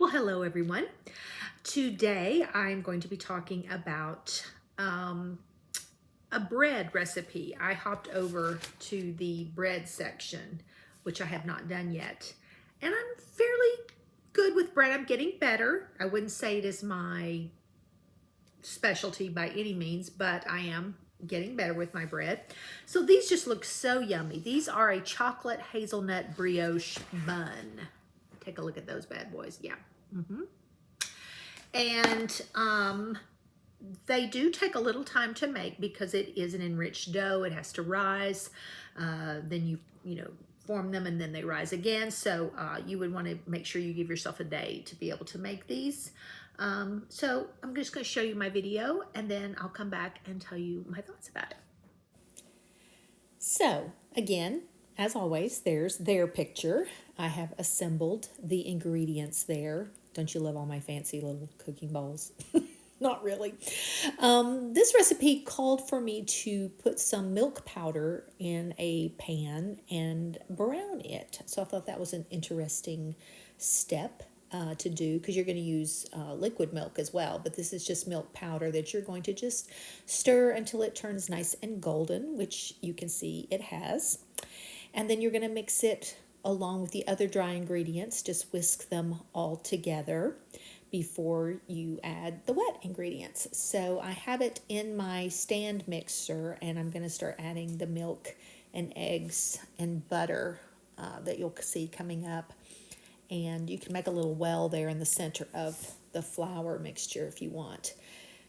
Well, hello everyone. Today I'm going to be talking about a bread recipe. I hopped over to the bread section, which I have not done yet. And I'm fairly good with bread. I'm getting better. I wouldn't say it is my specialty by any means, but I am getting better with my bread. So these just look so yummy. These are a chocolate hazelnut brioche bun. Take a look at those bad boys. Yeah. And they do take a little time to make because it is an enriched dough. It has to rise. Then you know, form them and then they rise again. So you would want to make sure you give yourself a day to be able to make these. So I'm just going to show you my video and then I'll come back and tell you my thoughts about it. So again, as always, there's their picture. I have assembled the ingredients there. Don't you love all my fancy little cooking bowls? Not really. This recipe called for me to put some milk powder in a pan and brown it. So I thought that was an interesting step to do because you're going to use liquid milk as well. But this is just milk powder that you're going to just stir until it turns nice and golden, which you can see it has. And then you're going to mix it along with the other dry ingredients. Just whisk them all together before you add the wet ingredients. So I have it in my stand mixer and I'm going to start adding the milk and eggs and butter that you'll see coming up. And you can make a little well there in the center of the flour mixture if you want.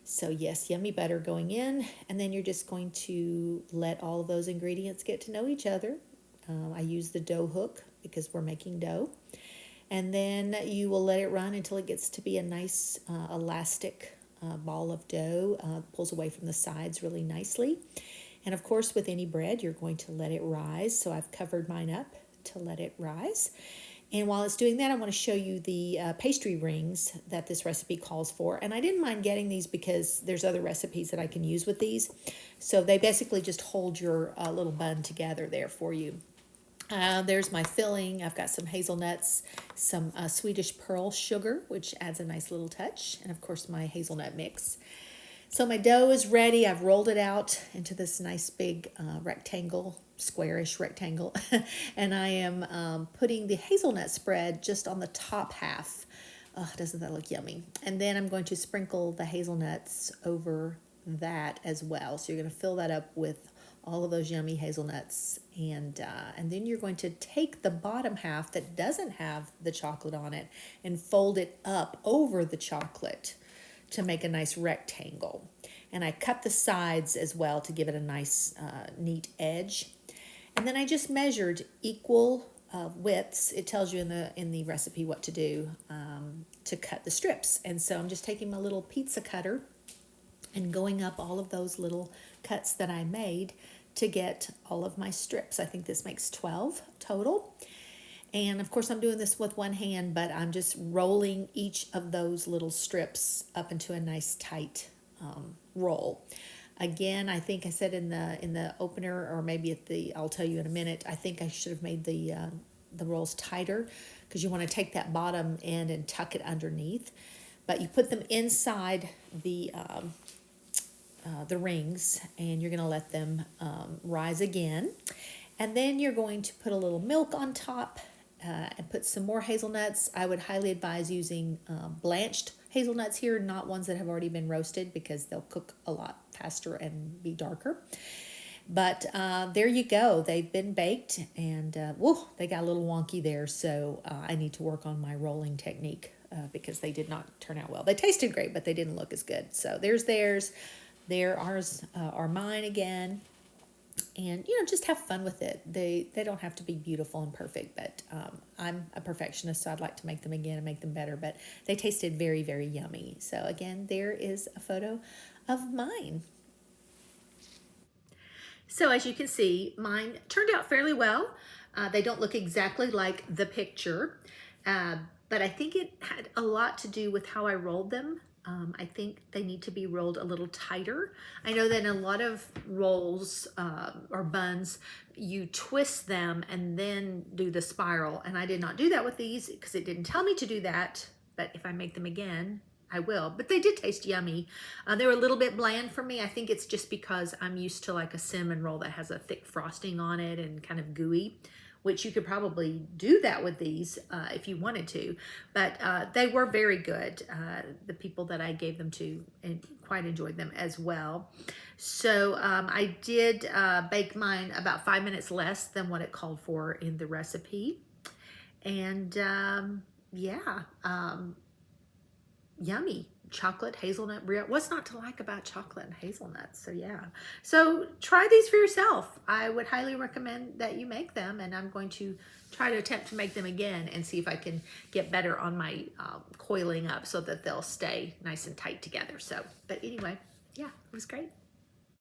So yes, yummy butter going in, and then you're just going to let all of those ingredients get to know each other. I use the dough hook because we're making dough. And then you will let it run until it gets to be a nice elastic ball of dough. Pulls away from the sides really nicely. And of course, with any bread, you're going to let it rise. So I've covered mine up to let it rise. And while it's doing that, I want to show you the pastry rings that this recipe calls for. And I didn't mind getting these because there's other recipes that I can use with these. So they basically just hold your little bun together there for you. There's my filling. I've got some hazelnuts, some Swedish pearl sugar, which adds a nice little touch, and of course my hazelnut mix. So my dough is ready. I've rolled it out into this nice big rectangle, squarish rectangle, and I am putting the hazelnut spread just on the top half. Oh, doesn't that look yummy? And then I'm going to sprinkle the hazelnuts over that as well. So you're going to fill that up with all of those yummy hazelnuts, and then you're going to take the bottom half that doesn't have the chocolate on it and fold it up over the chocolate to make a nice rectangle. And I cut the sides as well to give it a nice neat edge. And then I just measured equal widths. It tells you in the recipe what to do to cut the strips. And so I'm just taking my little pizza cutter and going up all of those little cuts that I made to get all of my strips. I think this makes 12 total. And of course I'm doing this with one hand, but I'm just rolling each of those little strips up into a nice tight roll. Again, I think I said in the opener, or maybe I'll tell you in a minute, I think I should have made the rolls tighter because you want to take that bottom end and tuck it underneath. But you put them inside the rings, and you're going to let them rise again. And then you're going to put a little milk on top and put some more hazelnuts. I would highly advise using blanched hazelnuts here, not ones that have already been roasted, because they'll cook a lot faster and be darker. But there you go. They've been baked, and whoa, they got a little wonky there, so I need to work on my rolling technique because they did not turn out well. They tasted great, but they didn't look as good. So there's theirs. There ours are mine again. And, you know, just have fun with it. They don't have to be beautiful and perfect, but I'm a perfectionist, so I'd like to make them again and make them better. But they tasted very, very yummy. So, again, there is a photo of mine. So, as you can see, mine turned out fairly well. They don't look exactly like the picture, but I think it had a lot to do with how I rolled them. I think they need to be rolled a little tighter. I know that in a lot of rolls or buns, you twist them and then do the spiral. And I did not do that with these because it didn't tell me to do that but if I make them again, I will. But they did taste yummy. They were a little bit bland for me. I think it's just because I'm used to like a cinnamon roll that has a thick frosting on it and kind of gooey, which you could probably do that with these if you wanted to. But they were very good. The people that I gave them to and quite enjoyed them as well. So I did bake mine about 5 minutes less than what it called for in the recipe. And yeah, yummy. Chocolate, hazelnut, brioche. What's not to like about chocolate and hazelnuts? So yeah. So try these for yourself. I would highly recommend that you make them, and I'm going to try to attempt to make them again and see if I can get better on my coiling up so that they'll stay nice and tight together. So, but anyway, yeah, it was great.